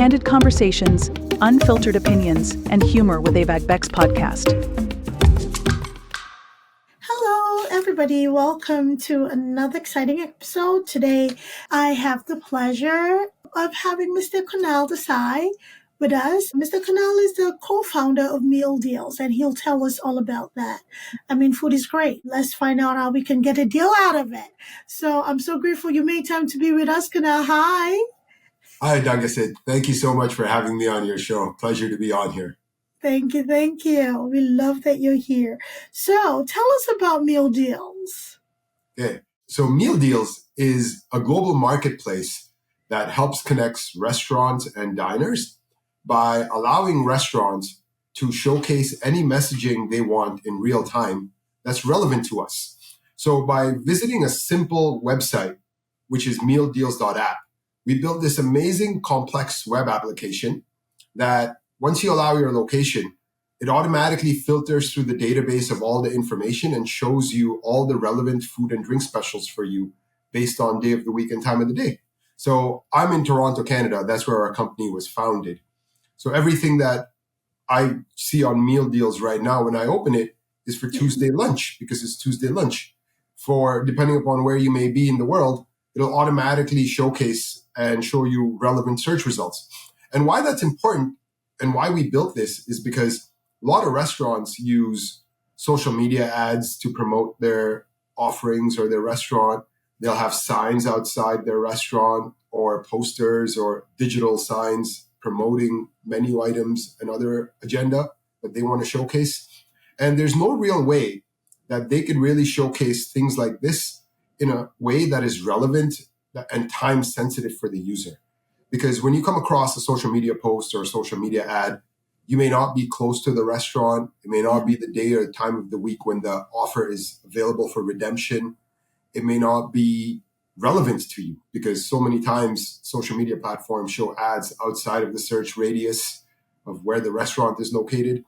candid conversations, unfiltered opinions, and humor with AVAG Beck's podcast. Hello, everybody. Welcome to another exciting episode. Today, I have the pleasure of having Mr. Kunal Desai with us. Mr. Kunal is the co-founder of Meal Deals, and he'll tell us all about that. I mean, food is great. Let's find out how we can get a deal out of it. So I'm so grateful you made time to be with us, Kunal. Hi. Hi, Douglas. Thank you so much for having me on your show. Pleasure to be on here. Thank you. Thank you. We love that you're here. So tell us about Meal Deals. Okay. So Meal Deals is a global marketplace that helps connect restaurants and diners by allowing restaurants to showcase any messaging they want in real time that's relevant to us. So by visiting a simple website, which is mealdeals.app, we built this amazing complex web application that once you allow your location, it automatically filters through the database of all the information and shows you all the relevant food and drink specials for you based on day of the week and time of the day. So I'm in Toronto, Canada. That's where our company was founded. So everything that I see on Meal Deals right now when I open it is for Tuesday lunch, because it's Tuesday lunch. For depending upon where you may be in the world, it'll automatically showcase and show you relevant search results. And why that's important and why we built this is because a lot of restaurants use social media ads to promote their offerings or their restaurant. They'll have signs outside their restaurant or posters or digital signs promoting menu items and other agenda that they want to showcase. And there's no real way that they could really showcase things like this in a way that is relevant and time sensitive for the user. Because when you come across a social media post or a social media ad, you may not be close to the restaurant. It may not be the day or the time of the week when the offer is available for redemption. It may not be relevant to you because so many times social media platforms show ads outside of the search radius of where the restaurant is located.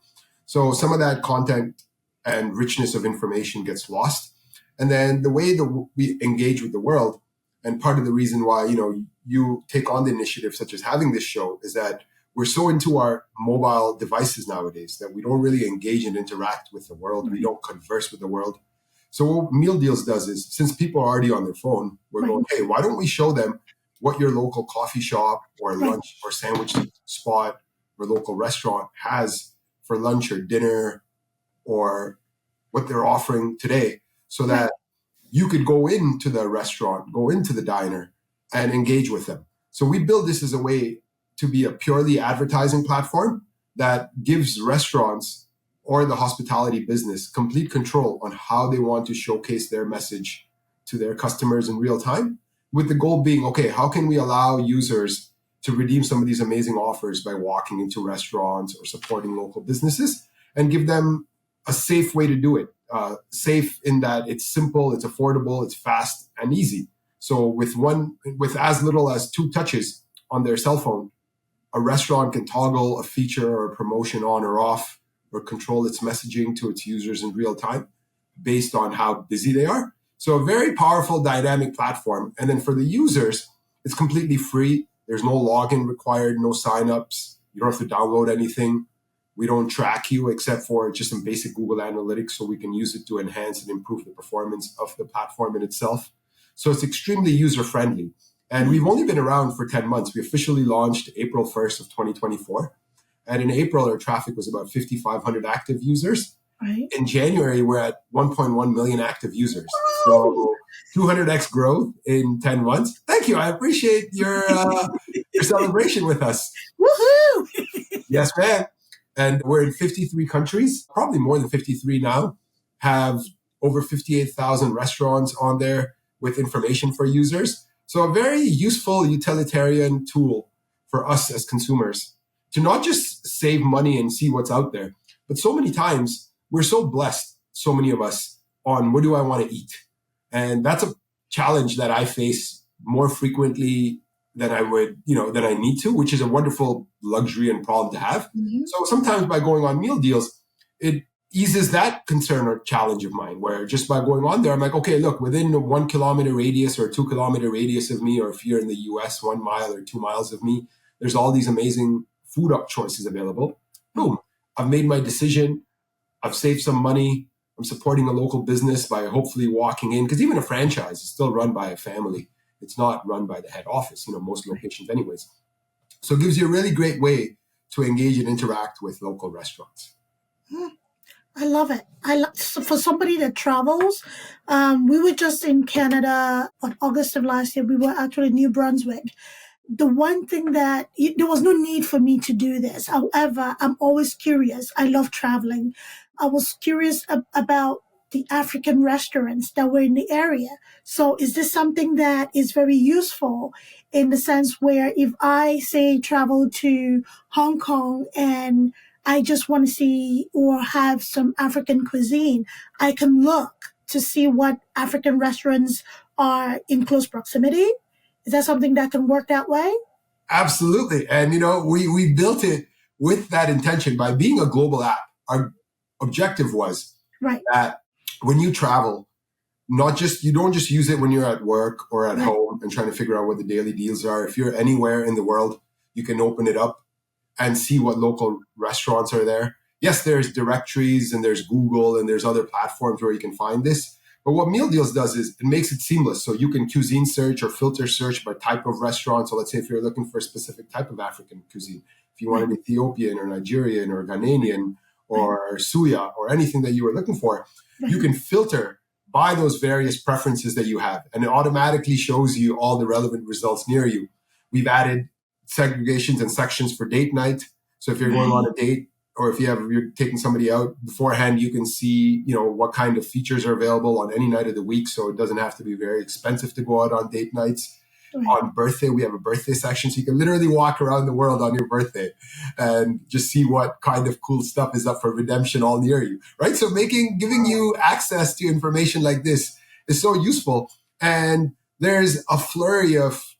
So some of that content and richness of information gets lost. And then the way that we engage with the world, and part of the reason why, you take on the initiative such as having this show is that we're so into our mobile devices nowadays that we don't really engage and interact with the world. We don't converse with the world. So what Meal Deals does is, since people are already on their phone, we're going, hey, why don't we show them what your local coffee shop or lunch or sandwich spot or local restaurant has for lunch or dinner or what they're offering today so that you could go into the restaurant, go into the diner and engage with them. So we build this as a way to be a purely advertising platform that gives restaurants or the hospitality business complete control on how they want to showcase their message to their customers in real time, with the goal being, okay, how can we allow users to redeem some of these amazing offers by walking into restaurants or supporting local businesses and give them a safe way to do it. Safe in that it's simple, it's affordable, it's fast and easy. So with as little as 2 touches on their cell phone, a restaurant can toggle a feature or a promotion on or off or control its messaging to its users in real time based on how busy they are. So a very powerful dynamic platform. And then for the users, it's completely free. There's no login required, no signups. You don't have to download anything. We don't track you except for just some basic Google Analytics so we can use it to enhance and improve the performance of the platform in itself. So it's extremely user-friendly. And we've only been around for 10 months. We officially launched April 1st of 2024. And in April, our traffic was about 5,500 active users. Right. In January, we're at 1.1 million active users. So 200x growth in 10 months. Thank you. I appreciate your celebration with us. Woohoo! Yes, man. And we're in 53 countries, probably more than 53 now, have over 58,000 restaurants on there with information for users. So a very useful utilitarian tool for us as consumers to not just save money and see what's out there, but so many times we're so blessed, so many of us, on what do I want to eat? And that's a challenge that I face more frequently than I would, than I need to, which is a wonderful luxury and problem to have. Mm-hmm. So sometimes by going on Meal Deals, it eases that concern or challenge of mine, where just by going on there, I'm like, okay, look, within a 1 kilometer radius or a 2 kilometer radius of me, or if you're in the US, 1 mile or 2 miles of me, There's all these amazing food up choices available. Boom. I've made my decision. I've saved some money. I'm supporting a local business by hopefully walking in, because even a franchise is still run by a family. It's not run by the head office, most locations anyways. So it gives you a really great way to engage and interact with local restaurants. I love it. For somebody that travels, we were just in Canada on August of last year. We were actually in New Brunswick. The one thing that there was no need for me to do this. However, I'm always curious. I love traveling. I was curious about the African restaurants that were in the area. So is this something that is very useful in the sense where if I say travel to Hong Kong and I just want to see or have some African cuisine, I can look to see what African restaurants are in close proximity? Is that something that can work that way? Absolutely. And, we built it with that intention by being a global app. Our objective was that when you travel, you don't just use it when you're at work or at home and trying to figure out what the daily deals are. If you're anywhere in the world, you can open it up and see what local restaurants are there. Yes, there's directories and there's Google and there's other platforms where you can find this. But what Meal Deals does is it makes it seamless. So you can cuisine search or filter search by type of restaurant. So let's say if you're looking for a specific type of African cuisine, if you wanted Ethiopian or Nigerian or Ghanaian or Suya or anything that you were looking for, you can filter by those various preferences that you have. And it automatically shows you all the relevant results near you. We've added segregations and sections for date night. So if you're going on a date, or if you're taking somebody out beforehand, you can see, what kind of features are available on any night of the week. So it doesn't have to be very expensive to go out on date nights. On birthday, we have a birthday section. So you can literally walk around the world on your birthday and just see what kind of cool stuff is up for redemption all near you, right? So giving you access to information like this is so useful. And there's a flurry of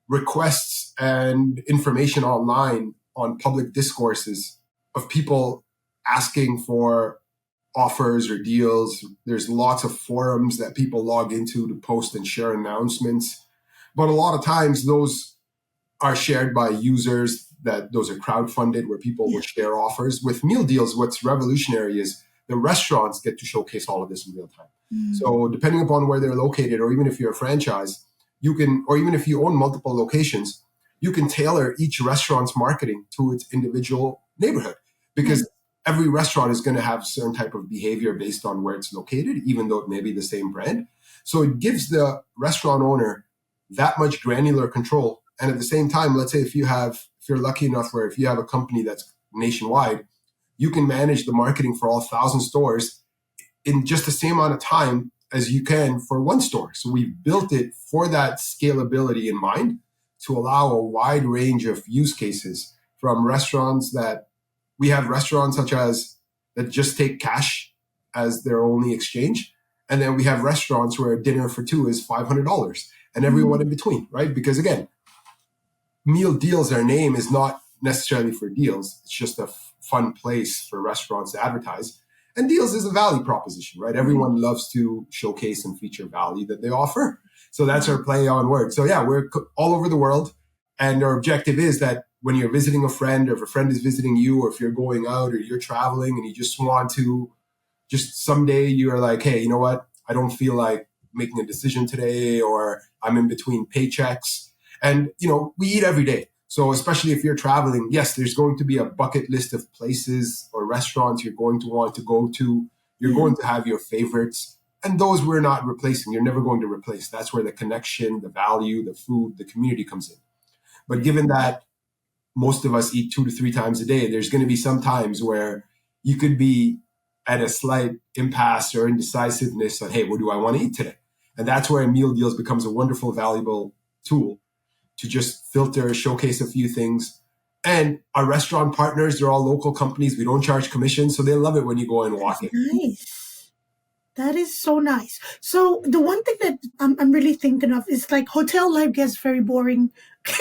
requests and information online on public discourses of people asking for offers or deals. There's lots of forums that people log into to post and share announcements. But a lot of times those are shared by users, that those are crowdfunded where people will share offers. With Meal Deals, what's revolutionary is the restaurants get to showcase all of this in real time. So depending upon where they're located, or even if you're a franchise, you can, or even if you own multiple locations, you can tailor each restaurant's marketing to its individual neighborhood, because every restaurant is going to have a certain type of behavior based on where it's located, even though it may be the same brand. So it gives the restaurant owner that much granular control. And at the same time, let's say if you're lucky enough where if you have a company that's nationwide, you can manage the marketing for all 1,000 stores in just the same amount of time as you can for one store. So we built it for that scalability in mind, to allow a wide range of use cases, from restaurants we have restaurants such as that just take cash as their only exchange. And then we have restaurants where a dinner for two is $500, and everyone in between, right? Because again, Meal Deals, our name is not necessarily for deals. It's just a fun place for restaurants to advertise. And deals is a value proposition, right? Everyone loves to showcase and feature value that they offer. So that's our play on words. So yeah, we're all over the world. And our objective is that when you're visiting a friend, or if a friend is visiting you, or if you're going out or you're traveling and you just want to, just someday you're like, hey, you know what? I don't feel like making a decision today, or I'm in between paychecks. And, we eat every day. So especially if you're traveling, yes, there's going to be a bucket list of places or restaurants you're going to want to go to. You're going to have your favorites. And those we're not replacing. You're never going to replace. That's where the connection, the value, the food, the community comes in. But given that most of us eat 2 to 3 times a day, there's going to be some times where you could be at a slight impasse or indecisiveness on, hey, what do I want to eat today? And that's where Meal Deals becomes a wonderful, valuable tool to just filter, showcase a few things. And our restaurant partners, they're all local companies. We don't charge commissions, so they love it when you go and walk in. Nice. That is so nice. So the one thing that I'm really thinking of is like hotel life gets very boring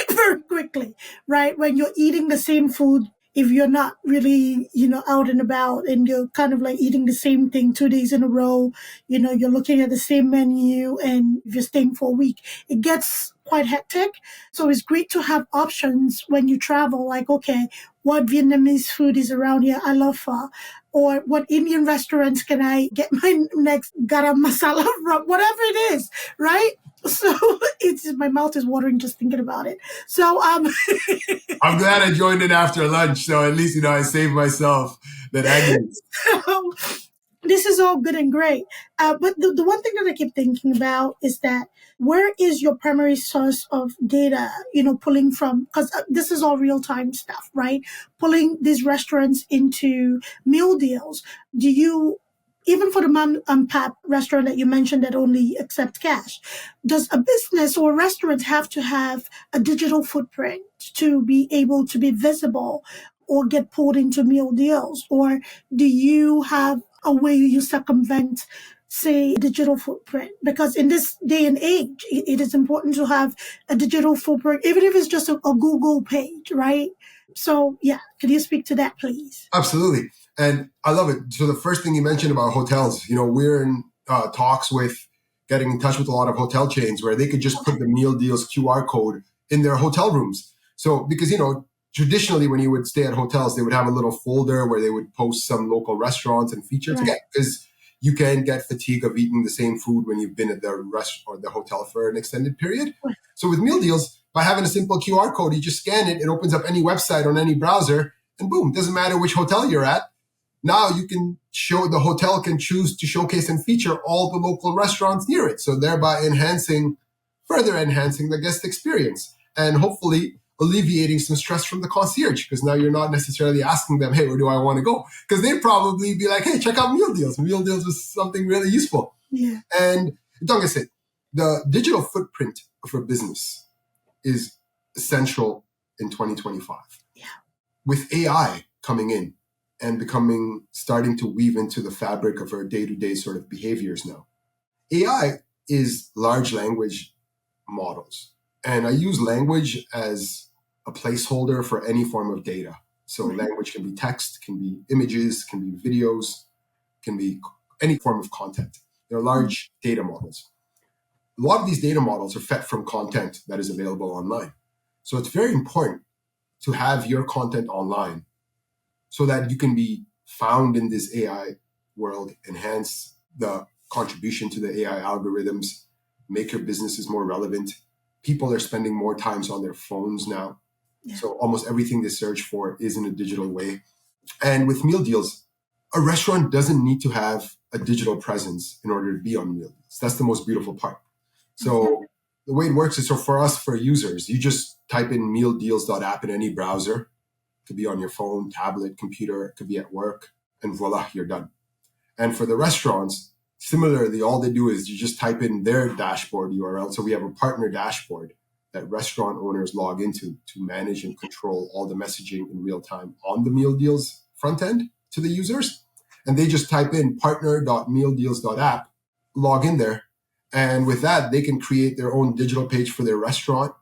very quickly, right? When you're eating the same food, if you're not really, out and about, and you're kind of like eating the same thing 2 days in a row, you're looking at the same menu, and if you're staying for a week, it gets quite hectic. So it's great to have options when you travel, like, okay, what Vietnamese food is around here? I love pho. Or what Indian restaurants can I get my next garam masala from? Whatever it is, right? So my mouth is watering just thinking about it. So I'm glad I joined it after lunch, so at least I saved myself that agony. so this is all good and great. But the one thing that I keep thinking about is that where is your primary source of data, pulling from, because this is all real time stuff, right? Pulling these restaurants into meal deals. Do you, even for the mom and pop restaurant that you mentioned that only accept cash, does a business or a restaurant have to have a digital footprint to be able to be visible or get pulled into meal deals? Or do you have a way you circumvent, say, digital footprint? Because in this day and age, it is important to have a digital footprint, even if it's just a Google page, right? So, yeah, could you speak to that, please? Absolutely. And I love it. So the first thing you mentioned about hotels, we're in talks with getting in touch with a lot of hotel chains where they could just put the meal deals QR code in their hotel rooms. So because, traditionally when you would stay at hotels, they would have a little folder where they would post some local restaurants and features, Right. again, because you can get fatigue of eating the same food when you've been at the restaurant or the hotel for an extended period. Right. So with meal deals, by having a simple QR code, you just scan it, it opens up any website on any browser, and boom, doesn't matter which hotel you're at. Now you can the hotel can choose to showcase and feature all the local restaurants near it. So thereby further enhancing the guest experience and hopefully alleviating some stress from the concierge, because now you're not necessarily asking them, hey, where do I want to go? Because they'd probably be like, hey, check out meal deals. Meal deals is something really useful. Yeah. And like I said, the digital footprint of a business is essential in 2025. Yeah. With AI coming in and starting to weave into the fabric of our day-to-day sort of behaviors now. AI is large language models. And I use language as a placeholder for any form of data. So language can be text, can be images, can be videos, can be any form of content. They're large data models. A lot of these data models are fed from content that is available online. So it's very important to have your content online so that you can be found in this AI world, enhance the contribution to the AI algorithms, make your businesses more relevant. People are spending more times on their phones now. Yeah. So almost everything they search for is in a digital way. And with meal deals, a restaurant doesn't need to have a digital presence in order to be on meal deals. That's the most beautiful part. So the way it works is, so for us, for users, you just type in mealdeals.app in any browser. It could be on your phone, tablet, computer, it could be at work, and voila, you're done. And for the restaurants, similarly, all they do is you just type in their dashboard URL. So we have a partner dashboard that restaurant owners log into to manage and control all the messaging in real time on the meal deals front end to the users. And they just type in partner.mealdeals.app, log in there. And with that, they can create their own digital page for their restaurant.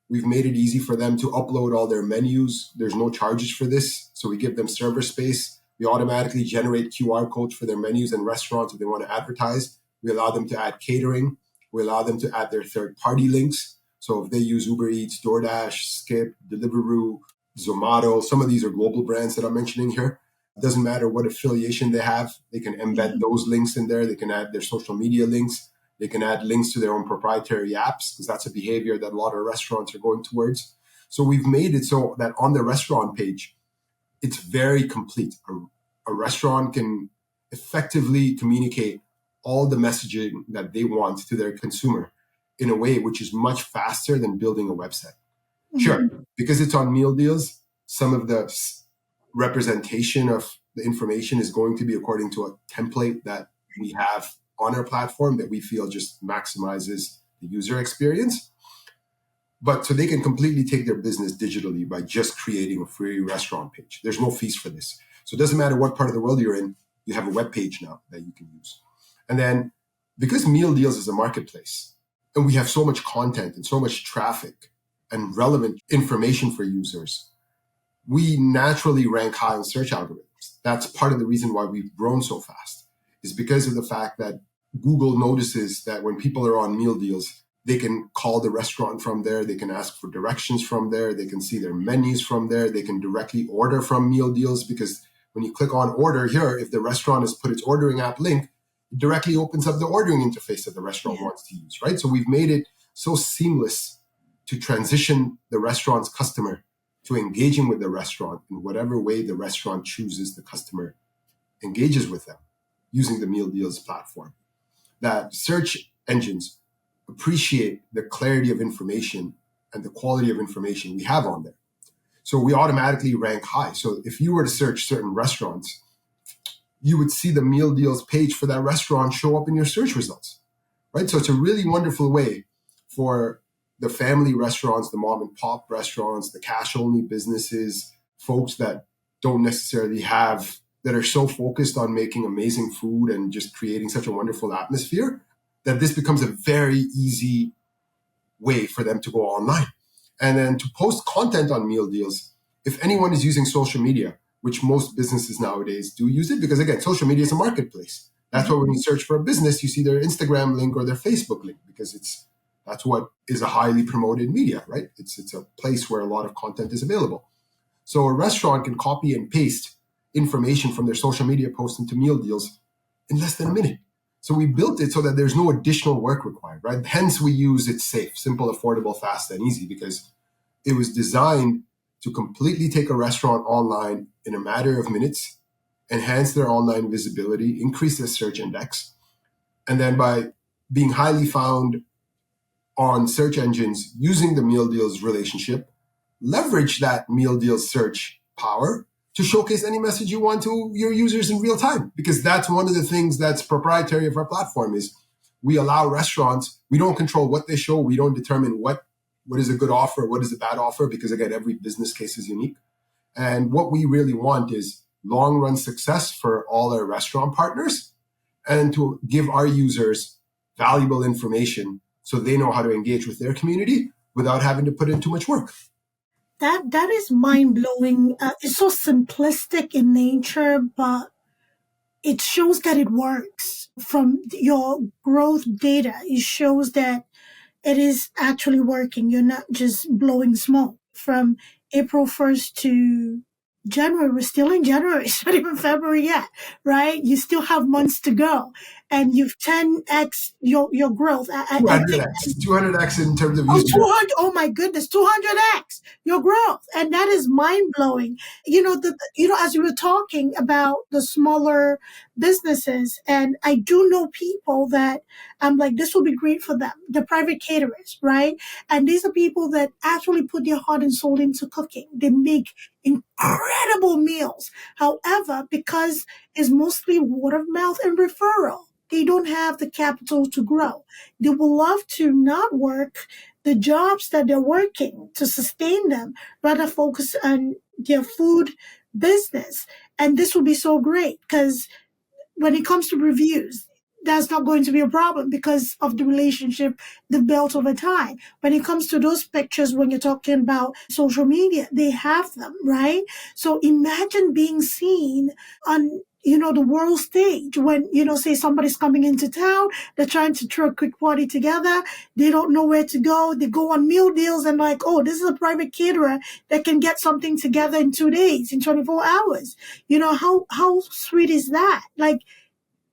We've made it easy for them to upload all their menus. There's no charges for this. So we give them server space. We automatically generate QR codes for their menus and restaurants if they want to advertise. We allow them to add catering. We allow them to add their third-party links. So if they use Uber Eats, DoorDash, Skip, Deliveroo, Zomato, some of these are global brands that I'm mentioning here. It doesn't matter what affiliation they have. They can embed those links in there. They can add their social media links. They can add links to their own proprietary apps, because that's a behavior that a lot of restaurants are going towards. So we've made it so that on the restaurant page, it's very complete. A restaurant can effectively communicate all the messaging that they want to their consumer in a way which is much faster than building a website. Mm-hmm. Sure, because it's on meal deals, some of the representation of the information is going to be according to a template that we have on our platform that we feel just maximizes the user experience. But so they can completely take their business digitally by just creating a free restaurant page. There's no fees for this. So it doesn't matter what part of the world you're in, you have a web page now that you can use. And then because Meal Deals is a marketplace and we have so much content and so much traffic and relevant information for users, we naturally rank high in search algorithms. That's part of the reason why we've grown so fast, is because of the fact that Google notices that when people are on Meal Deals, They can call the restaurant from there. They can ask for directions from there. They can see their menus from there. They can directly order from Meal Deals, because when you click on order here, if the restaurant has put its ordering app link, it directly opens up the ordering interface that the restaurant wants to use, right? So we've made it so seamless to transition the restaurant's customer to engaging with the restaurant in whatever way the restaurant chooses the customer engages with them using the Meal Deals platform. That search engines appreciate the clarity of information and the quality of information we have on there. So we automatically rank high. So if you were to search certain restaurants, you would see the Meal Deals page for that restaurant show up in your search results, right? So it's a really wonderful way for the family restaurants, the mom and pop restaurants, the cash only businesses, folks that don't necessarily have, that are so focused on making amazing food and just creating such a wonderful atmosphere, that this becomes a very easy way for them to go online. And then to post content on Meal Deals, if anyone is using social media, which most businesses nowadays do use it, because again, social media is a marketplace. That's why when you search for a business, you see their Instagram link or their Facebook link, because that's what is a highly promoted media, right? It's a place where a lot of content is available. So a restaurant can copy and paste information from their social media post into Meal Deals in less than a minute. So we built it so that there's no additional work required, right? Hence we use It's Safe, simple, affordable, fast, and easy, because it was designed to completely take a restaurant online in a matter of minutes, enhance their online visibility, increase their search index, and then by being highly found on search engines using the Meal Deals relationship, leverage that Meal Deals search power to showcase any message you want to your users in real time. Because that's one of the things that's proprietary of our platform is we allow restaurants, we don't control what they show, we don't determine what is a good offer, what is a bad offer, because again, every business case is unique. And what we really want is long run success for all our restaurant partners and to give our users valuable information so they know how to engage with their community without having to put in too much work. That is mind blowing. It's so simplistic in nature, but it shows that it works. From your growth data, it shows that it is actually working. You're not just blowing smoke. From April 1st to January, we're still in January, it's not even February yet, right? You still have months to go. And you've 10x your growth. 200x in terms of user. 200, oh my goodness, 200x your growth. And that is mind blowing. As you were talking about the smaller businesses, and I do know people that I'm like, this will be great for them. The private caterers, right? And these are people that actually put their heart and soul into cooking. They make incredible meals. However, because it's mostly word of mouth and referral, they don't have the capital to grow. They will love to not work the jobs that they're working to sustain them, rather focus on their food business. And this will be so great because when it comes to reviews, that's not going to be a problem because of the relationship they built over time. When it comes to those pictures, when you're talking about social media, they have them, right? So imagine being seen on the world stage when, say somebody's coming into town, they're trying to throw a quick party together. They don't know where to go. They go on Meal Deals and like, oh, this is a private caterer that can get something together in 2 days, in 24 hours. How sweet is that? Like,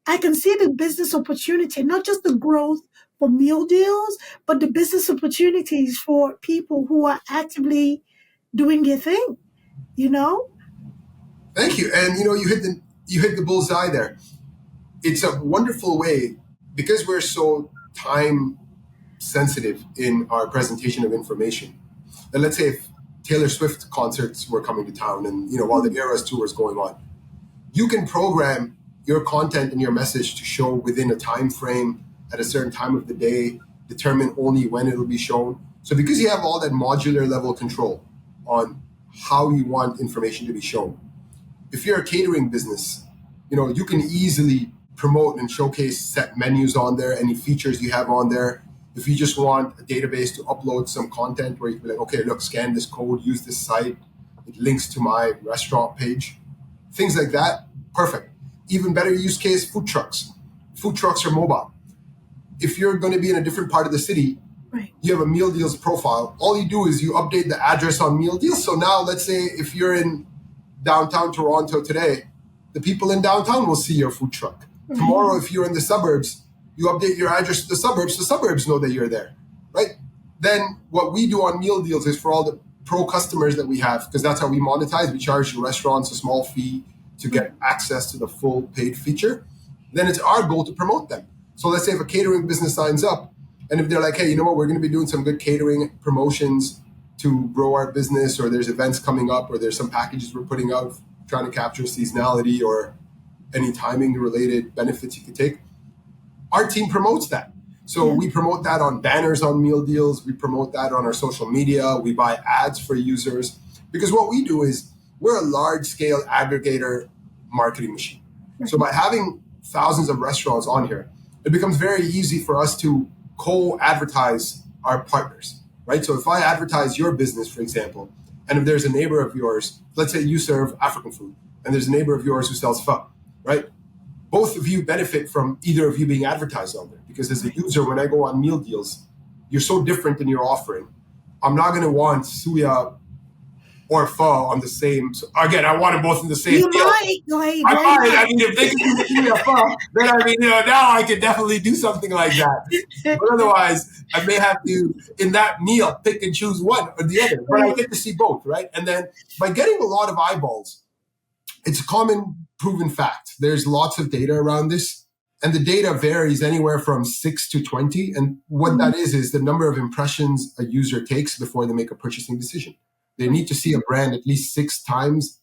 I can see the business opportunity, not just the growth for Meal Deals, but the business opportunities for people who are actively doing their thing, Thank you. And, you hit the bullseye there. It's a wonderful way, because we're so time sensitive in our presentation of information. And let's say if Taylor Swift concerts were coming to town and, while the Eras tour is going on, you can program your content and your message to show within a time frame at a certain time of the day, determine only when it'll be shown. So because you have all that modular level control on how you want information to be shown, if you're a catering business, you can easily promote and showcase set menus on there, any features you have on there. If you just want a database to upload some content where you can be like, okay, look, scan this code, use this site, it links to my restaurant page, things like that, perfect. Even better use case, food trucks. Food trucks are mobile. If you're going to be in a different part of the city, Right. You have a Meal Deals profile. All you do is you update the address on Meal Deals. So now let's say if you're in downtown Toronto today, the people in downtown will see your food truck. Right. Tomorrow, if you're in the suburbs, you update your address to the suburbs know that you're there, right? Then what we do on Meal Deals is for all the pro customers that we have, because that's how we monetize. We charge the restaurants a small fee to get access to the full paid feature. Then it's our goal to promote them. So let's say if a catering business signs up, and if they're like, hey, you know what, we're going to be doing some good catering promotions to grow our business, or there's events coming up, or there's some packages we're putting out trying to capture seasonality or any timing related benefits you could take, our team promotes that. So we promote that on banners on Meal Deals. We promote that on our social media. We buy ads for users, because what we do is we're a large scale aggregator marketing machine. So by having thousands of restaurants on here, it becomes very easy for us to co-advertise our partners, right? So if I advertise your business, for example, and if there's a neighbor of yours, let's say you serve African food, and there's a neighbor of yours who sells pho, right? Both of you benefit from either of you being advertised on there, because as a user, when I go on Meal Deals, you're so different in your offering. I'm not going to want suya or pho on the same. So again, I want them both in the same You deal. might. I mean, if they can do the suya pho, then I mean, now I could definitely do something like that. But otherwise, I may have to, in that meal, pick and choose one or the other. But I get to see both, right? And then by getting a lot of eyeballs, it's a common proven fact. There's lots of data around this, and the data varies anywhere from 6 to 20. And what that is the number of impressions a user takes before they make a purchasing decision. They need to see a brand at least 6 times,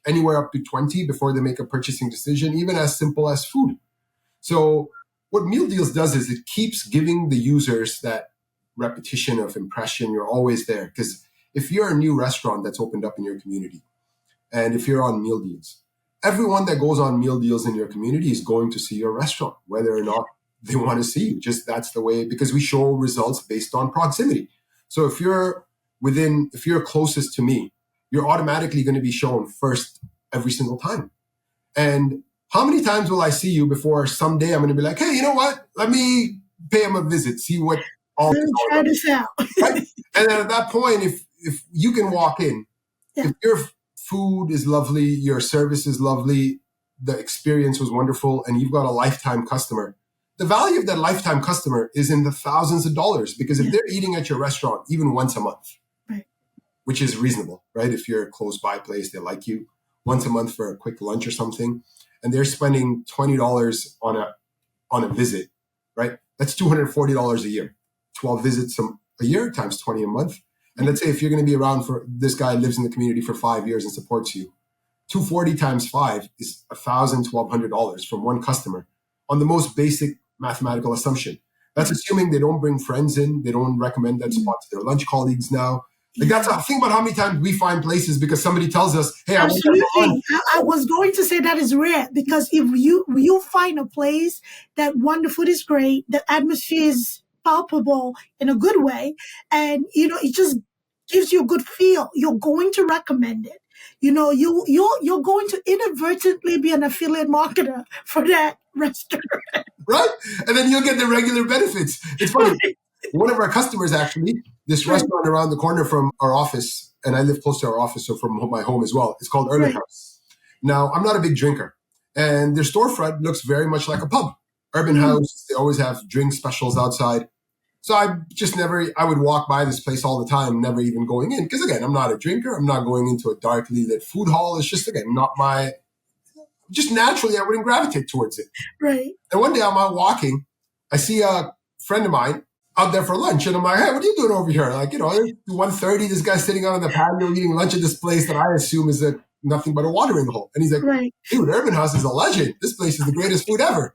anywhere up to 20 before they make a purchasing decision, even as simple as food. So what Meal Deals does is it keeps giving the users that repetition of impression. You're always there. Because if you're a new restaurant that's opened up in your community, and if you're on Meal Deals, everyone that goes on Meal Deals in your community is going to see your restaurant, whether or not they want to see you. Just that's the way, because we show results based on proximity. So if you're closest to me, you're automatically going to be shown first every single time. And how many times will I see you before someday I'm going to be like, hey, you know what? Let me pay him a visit, see what all is Try this out. right? And then at that point, if you can walk in, if your food is lovely, your service is lovely, the experience was wonderful, and you've got a lifetime customer, the value of that lifetime customer is in the thousands of dollars. Because if they're eating at your restaurant even once a month, which is reasonable, right? If you're a close by place, they like you, once a month for a quick lunch or something, and they're spending $20 on a visit, right? That's $240 a year. 12 visits a year times 20 a month. And let's say if you're going to be around for, this guy lives in the community for 5 years and supports you, 240 times 5 is $1,000, $1,200 from one customer on the most basic mathematical assumption. That's assuming they don't bring friends in. They don't recommend that spot to their lunch colleagues now. Like that's think about how many times we find places because somebody tells us, hey, absolutely. I was going to say that is rare, because if you find a place that one, the food is great, the atmosphere is palpable in a good way, and it just gives you a good feel, you're going to recommend it. You're going to inadvertently be an affiliate marketer for that restaurant. Right? And then you'll get the regular benefits. It's funny. One of our customers, actually, this restaurant around the corner from our office, and I live close to our office, so from my home as well, it's called Urban House. Now, I'm not a big drinker, and their storefront looks very much like a pub. Urban House, they always have drink specials outside. So I would walk by this place all the time, never even going in. Because again, I'm not a drinker. I'm not going into a darkly lit food hall. It's just, again, just naturally, I wouldn't gravitate towards it. Right. And one day I'm out walking, I see a friend of mine out there for lunch. And I'm like, hey, what are you doing over here? Like, 1:30, this guy's sitting out on the patio eating lunch at this place that I assume is nothing but a watering hole. And he's like, dude, Urban House is a legend. This place is the greatest food ever.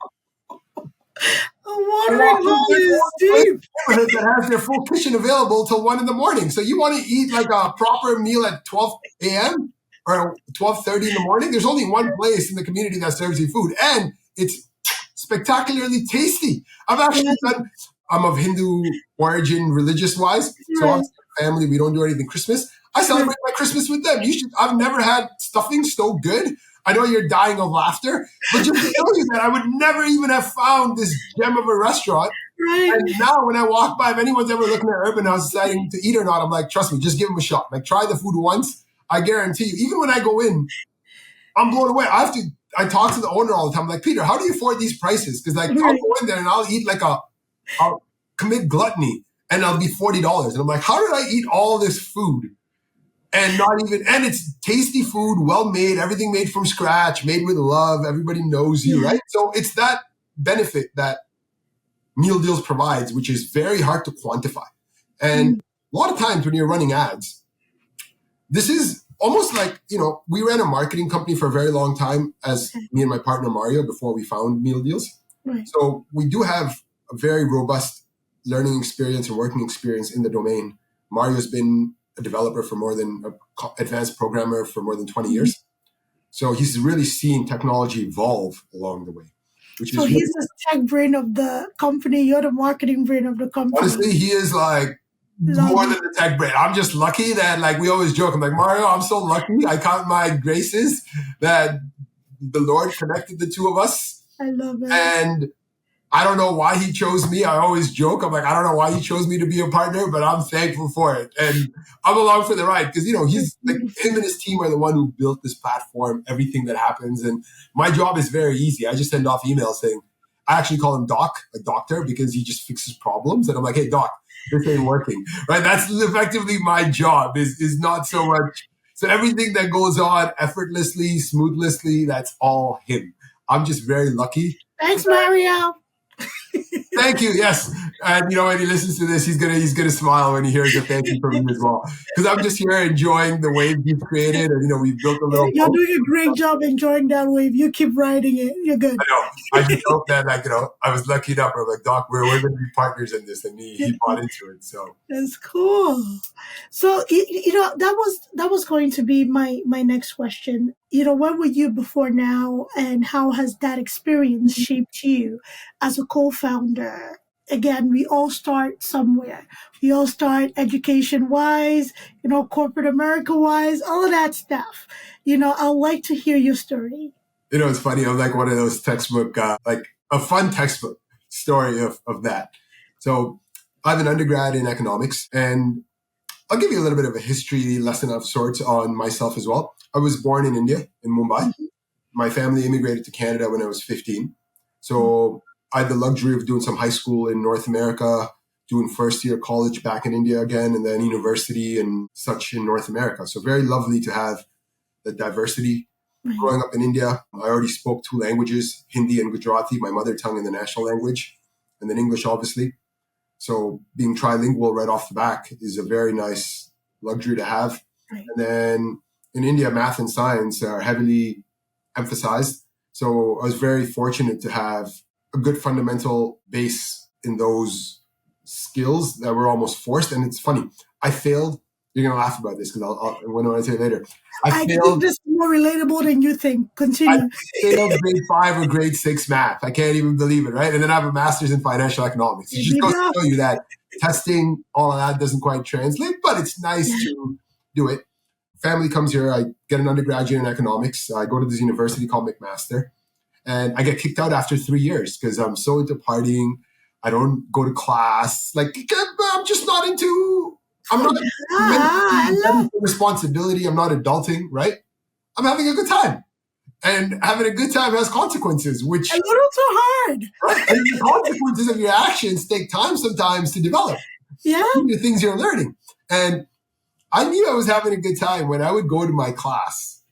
A watering hole is deep. That has their full kitchen available till 1 a.m. So you want to eat like a proper meal at 12 a.m. or 12:30 in the morning? There's only one place in the community that serves you food, and it's spectacularly tasty. I'm of Hindu origin, religious-wise, so I'm family. We don't do anything Christmas. I celebrate my Christmas with them. I've never had stuffing so good. I know you're dying of laughter, but just to tell you that I would never even have found this gem of a restaurant Right. And now when I walk by, if anyone's ever looking at Urban House deciding to eat or not, I'm like, trust me, just give them a shot. Like, try the food once. I guarantee you, even when I go in, I'm blown away. I talk to the owner all the time. I'm like, Peter, how do you afford these prices? Because like, I'll go in there and I'll eat I'll commit gluttony and I'll be $40. And I'm like, how did I eat all this food? And and it's tasty food, well made, everything made from scratch, made with love. Everybody knows you, right? So it's that benefit that Meal Deals provides, which is very hard to quantify. And a lot of times when you're running ads, this is almost like, we ran a marketing company for a very long time as me and my partner Mario before we found Meal Deals. Right. So we do have a very robust learning experience and working experience in the domain. Mario's been a developer for advanced programmer for more than 20 years. So he's really seen technology evolve along the way. He's the tech brain of the company. You're the marketing brain of the company. Honestly, he is like more than the tech brain. I'm just lucky that, like, we always joke. I'm like, Mario, I'm so lucky. I count my graces that the Lord connected the two of us. I love it. And I don't know why he chose me. I always joke. I'm like, I don't know why he chose me to be a partner, but I'm thankful for it. And I'm along for the ride because, he's like, him and his team are the one who built this platform, everything that happens. And my job is very easy. I just send off emails saying, I actually call him Doc, a doctor, because he just fixes problems. And I'm like, hey, Doc, this ain't working, right? That's effectively my job is not so much. So everything that goes on effortlessly, smoothly, that's all him. I'm just very lucky. Thanks, Mario. Thank you. Yes. And when he listens to this, he's gonna smile when he hears a thank you from me as well. Because I'm just here enjoying the wave he's created, and we've built a little. You're doing a great job enjoying that wave. You keep riding it. You're good. I know. I just hope that, I was lucky enough. I'm like, Doc, we're going to be partners in this, and he bought into it. So that's cool. So that was going to be my next question. Where were you before now, and how has that experience shaped you as a co-founder? Again, we all start somewhere. We all start education-wise, corporate America-wise, all of that stuff. I'd like to hear your story. It's funny. I'm like one of those textbook, like a fun textbook story of that. So I have an undergrad in economics, and I'll give you a little bit of a history lesson of sorts on myself as well. I was born in India, in Mumbai. My family immigrated to Canada when I was 15. So I had the luxury of doing some high school in North America, doing first year college back in India again, and then university and such in North America. So very lovely to have the diversity. Growing up in India, I already spoke 2 languages, Hindi and Gujarati, my mother tongue and the national language, and then English, obviously. So being trilingual right off the back is a very nice luxury to have. Right. And then in India, math and science are heavily emphasized. So I was very fortunate to have a good fundamental base in those skills that were almost forced. And it's funny, I failed. You're going to laugh about this because I'll say it later. I think this is more relatable than you think. Continue. I failed grade 5 or grade 6 math. I can't even believe it, right? And then I have a master's in financial economics. It just goes to show you that testing, all of that doesn't quite translate, but it's nice to do it. Family comes here. I get an undergraduate in economics. I go to this university called McMaster, and I get kicked out after 3 years because I'm so into partying. I don't go to class. Like, I'm just not into... I'm not responsibility. I'm not adulting, right? I'm having a good time. And having a good time has consequences, which... A little too hard. Right? And the consequences of your actions take time sometimes to develop. Yeah. The things you're learning. And I knew I was having a good time when I would go to my class.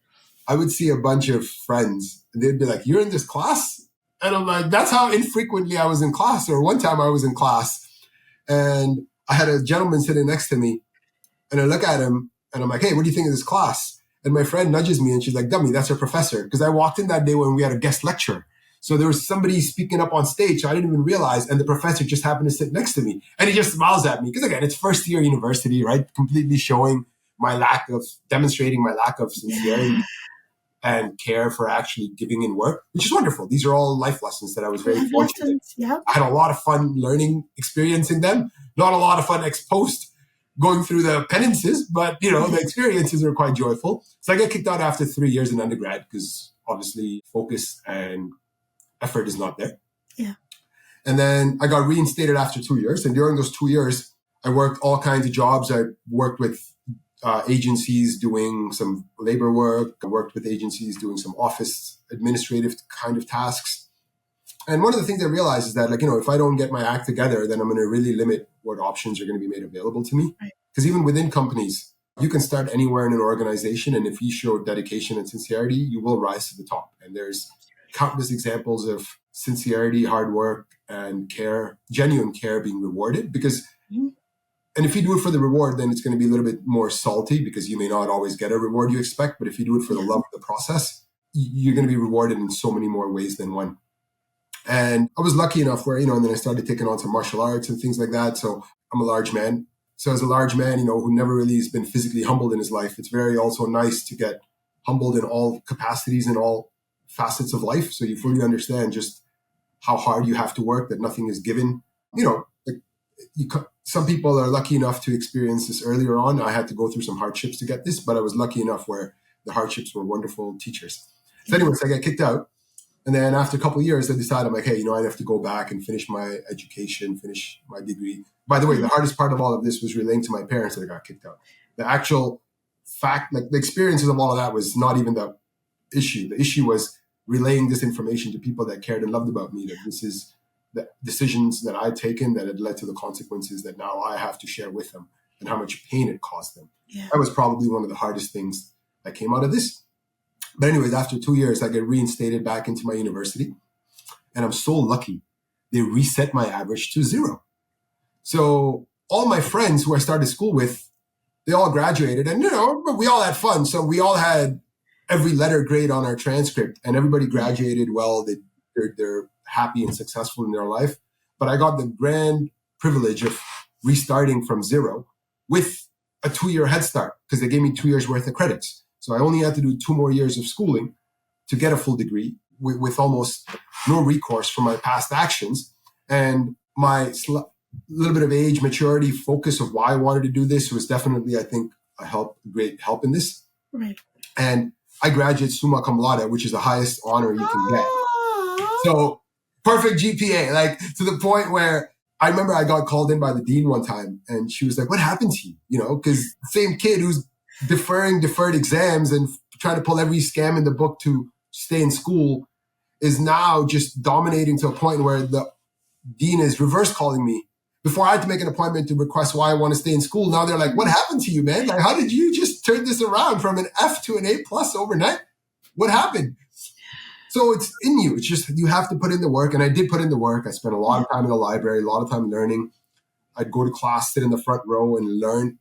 I would see a bunch of friends, and they'd be like, you're in this class? And I'm like, that's how infrequently I was in class. Or one time I was in class, and I had a gentleman sitting next to me, and I look at him and I'm like, hey, what do you think of this class? And my friend nudges me and she's like, dummy, that's our professor. Because I walked in that day when we had a guest lecture. So there was somebody speaking up on stage. So I didn't even realize. And the professor just happened to sit next to me. And he just smiles at me. Because again, it's first year university, right? Completely demonstrating my lack of sincerity and care for actually giving in work, which is wonderful. These are all life lessons that I was very fortunate. Yeah. I had a lot of fun learning, experiencing them. Not a lot of fun ex post going through the penances, but the experiences are quite joyful. So I got kicked out after 3 years in undergrad because obviously focus and effort is not there. Yeah. And then I got reinstated after 2 years. And during those 2 years, I worked all kinds of jobs. I worked with agencies doing some labor work. I worked with agencies doing some office administrative kind of tasks. And one of the things I realized is that, if I don't get my act together, then I'm going to really limit what options are going to be made available to me. Because even within companies, you can start anywhere in an organization. And if you show dedication and sincerity, you will rise to the top. And there's countless examples of sincerity, hard work, and care, genuine care being rewarded. And if you do it for the reward, then it's going to be a little bit more salty because you may not always get a reward you expect. But if you do it for the love of the process, you're going to be rewarded in so many more ways than one. And I was lucky enough where, and then I started taking on some martial arts and things like that. So I'm a large man. So as a large man, who never really has been physically humbled in his life, it's very also nice to get humbled in all capacities and all facets of life. So you fully understand just how hard you have to work, that nothing is given. Some people are lucky enough to experience this earlier on. I had to go through some hardships to get this, but I was lucky enough where the hardships were wonderful teachers. So anyways, I got kicked out. And then after a couple of years, I decided, I'm like, hey, I have to go back and finish my education, finish my degree. By the way, the hardest part of all of this was relaying to my parents that I got kicked out. The actual fact, the experiences of all of that was not even the issue. The issue was relaying this information to people that cared and loved about me, that this is the decisions that I'd taken that had led to the consequences that now I have to share with them and how much pain it caused them. Yeah. That was probably one of the hardest things that came out of this. But anyways, after 2 years, I get reinstated back into my university. And I'm so lucky. They reset my average to 0. So all my friends who I started school with, they all graduated. And, we all had fun. So we all had every letter grade on our transcript. And everybody graduated well. They're happy and successful in their life. But I got the grand privilege of restarting from 0 with a 2-year head start because they gave me 2 years worth of credits. So I only had to do 2 more years of schooling to get a full degree with almost no recourse for my past actions. And my little bit of age, maturity, focus of why I wanted to do this was definitely, I think, great help in this. Right. And I graduated Summa cum laude, which is the highest honor you can get. So perfect GPA, to the point where I remember I got called in by the dean one time and she was like, what happened to you? Because the same kid who's deferred exams and trying to pull every scam in the book to stay in school is now just dominating to a point where the dean is reverse calling me. Before I had to make an appointment to request why I want to stay in school. Now they're like, what happened to you, man? How did you just turn this around from an F to an A+ overnight? What happened? So it's in you. It's just, you have to put in the work. And I did put in the work. I spent a lot of time in the library, a lot of time learning. I'd go to class, sit in the front row and learn.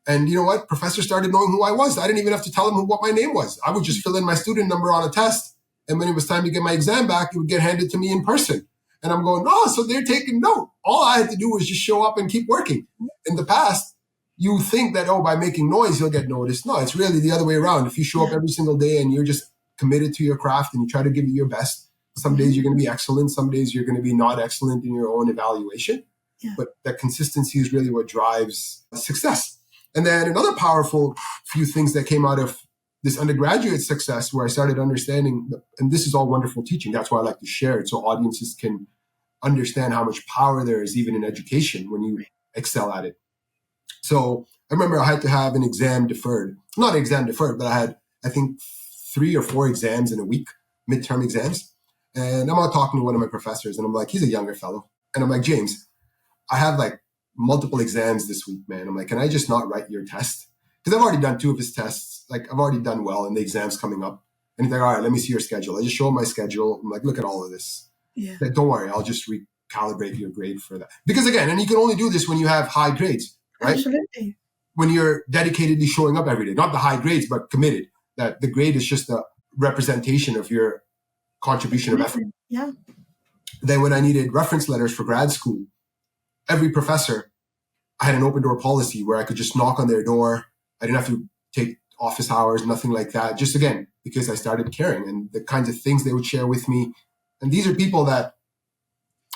And you know what? Professors started knowing who I was. I didn't even have to tell them what my name was. I would just fill in my student number on a test. And when it was time to get my exam back, it would get handed to me in person. And I'm going, so they're taking note. All I had to do was just show up and keep working. In the past, you think that, by making noise, you'll get noticed. No, it's really the other way around. If you show up every single day and you're just committed to your craft and you try to give it your best, some days you're going to be excellent. Some days you're going to be not excellent in your own evaluation. Yeah. But that consistency is really what drives success. And then another powerful few things that came out of this undergraduate success where I started understanding, and this is all wonderful teaching. That's why I like to share it so audiences can understand how much power there is even in education when you excel at it. So I remember I had to have an exam deferred. Not an exam deferred, but I had, I think, 3 or 4 exams in a week, midterm exams. And I'm out talking to one of my professors and I'm like, he's a younger fellow. And I'm like, James, I have multiple exams this week, man. I'm like, can I just not write your test? Because I've already done 2 of his tests. I've already done well and the exam's coming up. And he's like, all right, let me see your schedule. I just show him my schedule. I'm like, look at all of this. Yeah. Like, don't worry, I'll just recalibrate your grade for that. Because again, and you can only do this when you have high grades, right? Absolutely. When you're dedicatedly showing up every day, not the high grades, but committed. That the grade is just a representation of your contribution of effort. Yeah. Then when I needed reference letters for grad school, every professor, I had an open door policy where I could just knock on their door. I didn't have to take office hours, nothing like that. Just again, because I started caring and the kinds of things they would share with me. And these are people that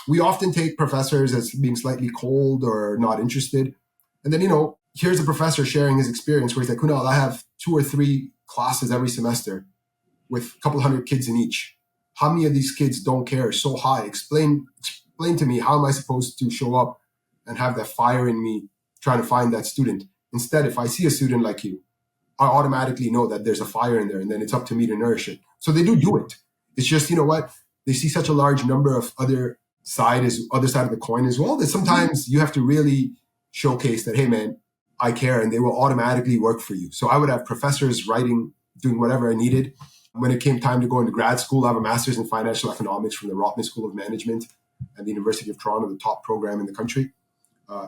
we often take professors as being slightly cold or not interested. And then, here's a professor sharing his experience where he's like, Kunal, I have 2 or 3 classes every semester with a couple hundred kids in each. How many of these kids don't care? So high. Explain explain to me how am I supposed to show up and have that fire in me trying to find that student. Instead, if I see a student like you, I automatically know that there's a fire in there, and then it's up to me to nourish it. So they do it. It's just, you know what? They see such a large number of other side of the coin as well, that sometimes you have to really showcase that, hey man, I care, and they will automatically work for you. So I would have professors writing, doing whatever I needed. When it came time to go into grad school, I have a master's in financial economics from the Rotman School of Management at the University of Toronto, the top program in the country.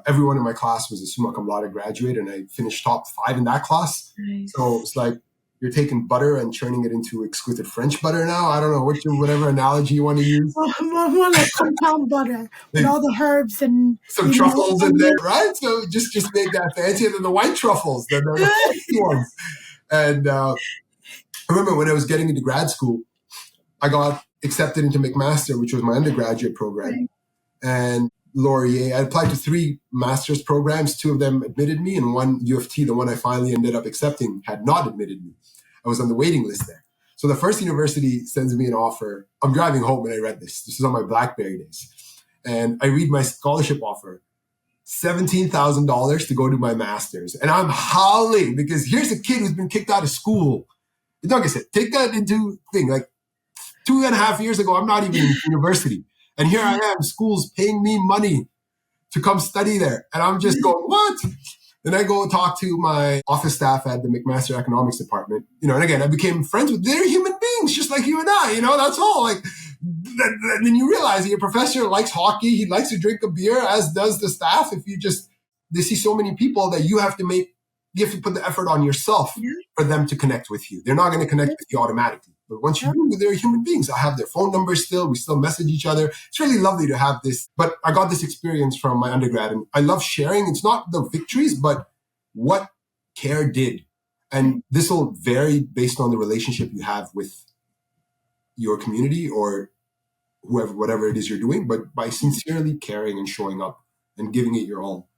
Everyone in my class was a Summa cum laude graduate, and I finished top 5 in that class. Nice. So it's like you're taking butter and churning it into exquisite French butter now. I don't know, whatever analogy you want to use. More like compound butter with all the herbs and some truffles in there, right? So just make that fancy. And then the white truffles, the fancy ones. And I remember when I was getting into grad school, I got accepted into McMaster, which was my undergraduate program. Right. And Laurier, I applied to 3 master's programs. 2 of them admitted me, and one, U of T, the one I finally ended up accepting, had not admitted me. I was on the waiting list there. So the first university sends me an offer. I'm driving home when I read this. This is on my BlackBerry days. And I read my scholarship offer, $17,000 to go do my master's. And I'm howling because here's a kid who's been kicked out of school. And like I said, take that into thing. Like 2.5 years ago, I'm not even in university. And here I am, school's paying me money to come study there. And I'm just going, what? Then I go and talk to my office staff at the McMaster Economics Department. And again, I became friends with, they're human beings, just like you and I, that's all. Like, then you realize your professor likes hockey. He likes to drink a beer, as does the staff. They see so many people that you have to put the effort on yourself for them to connect with you. They're not going to connect with you automatically. But once you do, they're human beings. I have their phone numbers still. We still message each other. It's really lovely to have this. But I got this experience from my undergrad, and I love sharing. It's not the victories, but what care did. And this will vary based on the relationship you have with your community or whoever, whatever it is you're doing. But by sincerely caring and showing up and giving it your all,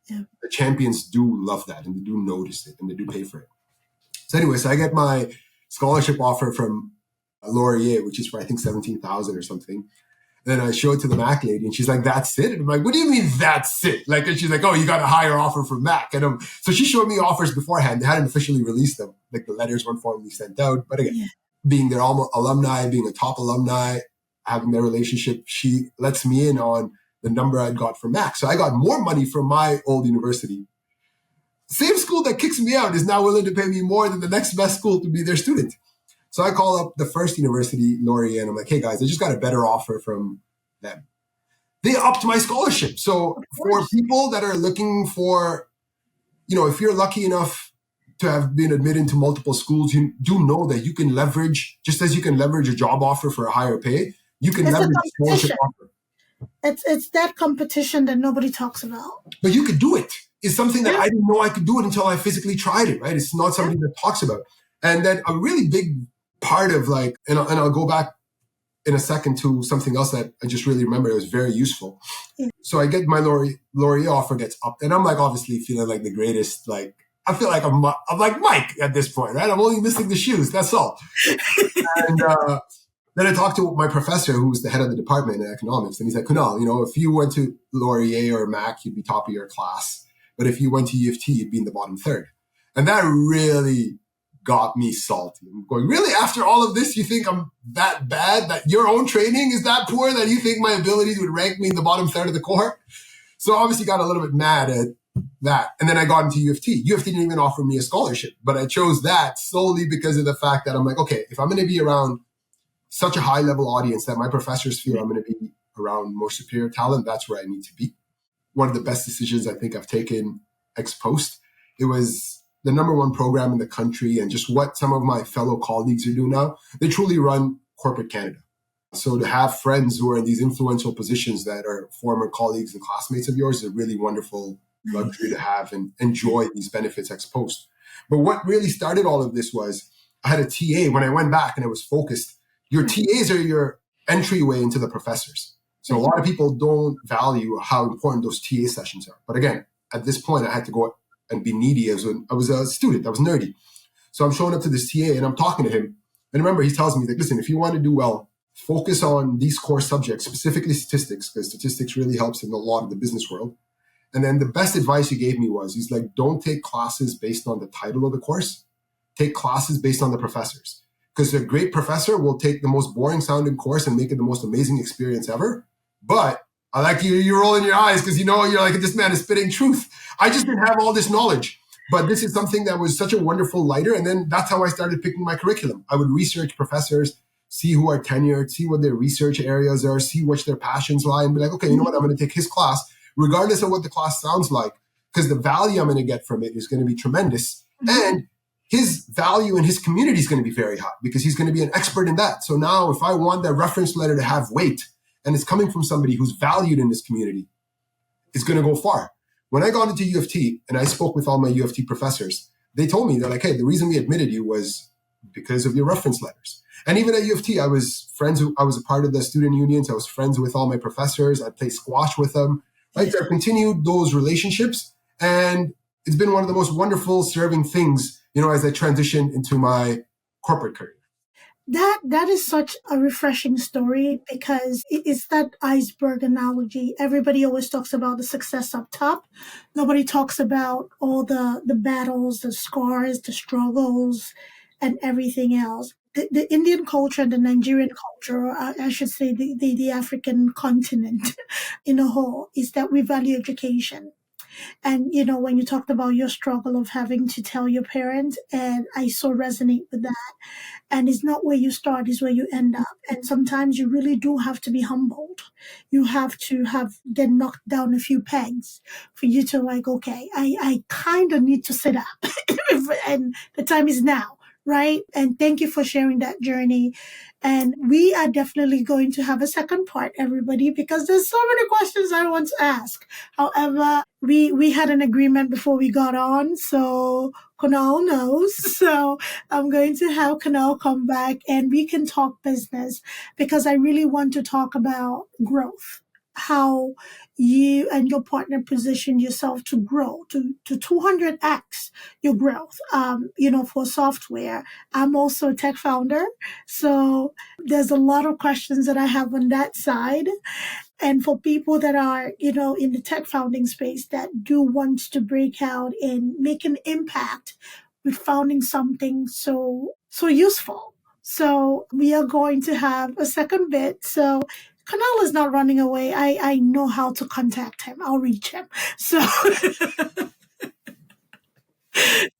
the champions do love that, and they do notice it, and they do pay for it. So anyway, I get my scholarship offer from Laurier, which is for, I think, $17,000 or something. And then I show it to the Mac lady, and she's like, that's it? And I'm like, what do you mean that's it? Like, and she's like, oh, you got a higher offer from Mac. And so she showed me offers beforehand. They hadn't officially released them. Like, the letters weren't formally sent out. But again, being their alumni, being a top alumni, having their relationship, she lets me in on the number I'd got from Mac. So I got more money from my old university. Same school that kicks me out is now willing to pay me more than the next best school to be their student. So I call up the first university, Laurier, and I'm like, hey guys, I just got a better offer from them. They upped my scholarship. So for people that are looking for, if you're lucky enough to have been admitted to multiple schools, you do know that you can leverage, just as you can leverage a job offer for a higher pay, you can leverage a scholarship offer. It's that competition that nobody talks about. But you could do it. It's something that I didn't know I could do it until I physically tried it, right? It's not something that talks about. And then a really big part of and I'll go back in a second to something else that I just really remember. It was very useful. So I get my Laurier offer gets up, and I'm like obviously feeling like the greatest. Like I feel like I'm like Mike at this point, right? I'm only missing the shoes. That's all. And then I talked to my professor, who was the head of the department in economics, and he said, Kunal, if you went to Laurier or Mac, you'd be top of your class. But if you went to U of T, you'd be in the bottom third. And that really got me salty. I'm going, really? After all of this, you think I'm that bad? That your own training is that poor that you think my abilities would rank me in the bottom third of the cohort? So obviously got a little bit mad at that. And then I got into U of T. U of T didn't even offer me a scholarship, but I chose that solely because of the fact that I'm like, okay, if I'm going to be around such a high level audience that my professors feel I'm going to be around more superior talent, that's where I need to be. One of the best decisions I think I've taken ex post. It was the number one program in the country, and just what some of my fellow colleagues are doing now. They truly run corporate Canada. So to have friends who are in these influential positions that are former colleagues and classmates of yours is a really wonderful luxury to have and enjoy these benefits ex post. But what really started all of this was I had a TA when I went back and I was focused. Your TAs are your entryway into the professors. So a lot of people don't value how important those TA sessions are. But again, at this point, I had to go and be needy as when I was a student. I was nerdy. So I'm showing up to this TA and I'm talking to him. And remember, he tells me that, listen, if you want to do well, focus on these core subjects, specifically statistics, because statistics really helps in a lot of the business world. And then the best advice he gave me was, he's like, don't take classes based on the title of the course. Take classes based on the professors. Because a great professor will take the most boring sounding course and make it the most amazing experience ever. But I like you're rolling your eyes because you're like, this man is spitting truth. I just didn't have all this knowledge. But this is something that was such a wonderful lighter. And then that's how I started picking my curriculum. I would research professors, see who are tenured, see what their research areas are, see which their passions lie, and be like, okay, you know what? I'm going to take his class, regardless of what the class sounds like, because the value I'm going to get from it is going to be tremendous. And his value in his community is going to be very high because he's going to be an expert in that. So now if I want that reference letter to have weight and it's coming from somebody who's valued in this community, it's going to go far. When I got into U of T and I spoke with all my U of T professors, they told me, they're like, hey, the reason we admitted you was because of your reference letters. And even at U of T, I was a part of the student unions. I was friends with all my professors. I played squash with them. Right? So I continued those relationships. And it's been one of the most wonderful serving things, as I transitioned into my corporate career. That is such a refreshing story because it's that iceberg analogy. Everybody always talks about the success up top. Nobody talks about all the battles, the scars, the struggles, and everything else. The Indian culture, the Nigerian culture, or I should say the African continent in a whole, is that we value education. And, when you talked about your struggle of having to tell your parents, and I so resonate with that. And it's not where you start, it's where you end up. And sometimes you really do have to be humbled. You have to get knocked down a few pegs for you to like, okay, I kind of need to sit up and the time is now. Right? And thank you for sharing that journey. And we are definitely going to have a second part, everybody, because there's so many questions I want to ask. However, we had an agreement before we got on, so Kunal knows. So I'm going to have Kunal come back and we can talk business because I really want to talk about growth. How you and your partner position yourself to grow to 200x your growth. For software, I'm also a tech founder. So there's a lot of questions that I have on that side. And for people that are, in the tech founding space that do want to break out and make an impact with founding something so useful. So we are going to have a second bit. So Kunal is not running away. I know how to contact him. I'll reach him. So,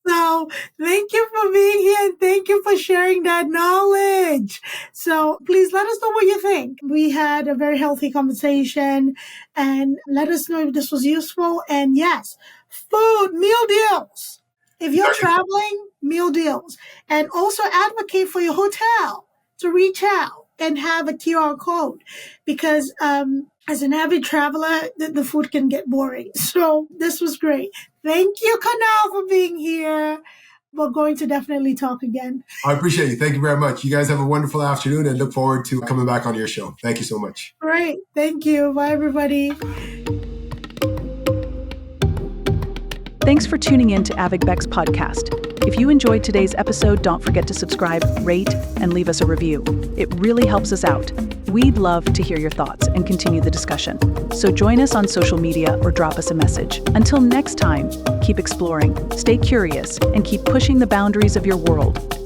so thank you for being here and thank you for sharing that knowledge. So please let us know what you think. We had a very healthy conversation and let us know if this was useful. And yes, food, meal deals. If you're traveling, meal deals. And also advocate for your hotel to reach out and have a QR code because as an avid traveler, the food can get boring. So this was great. Thank you, Kunal, for being here. We're going to definitely talk again. I appreciate you. Thank you very much. You guys have a wonderful afternoon and look forward to coming back on your show. Thank you so much. Great. Thank you. Bye, everybody. Thanks for tuning in to AVIC-BEC's podcast. If you enjoyed today's episode, don't forget to subscribe, rate, and leave us a review. It really helps us out. We'd love to hear your thoughts and continue the discussion. So join us on social media or drop us a message. Until next time, keep exploring, stay curious, and keep pushing the boundaries of your world.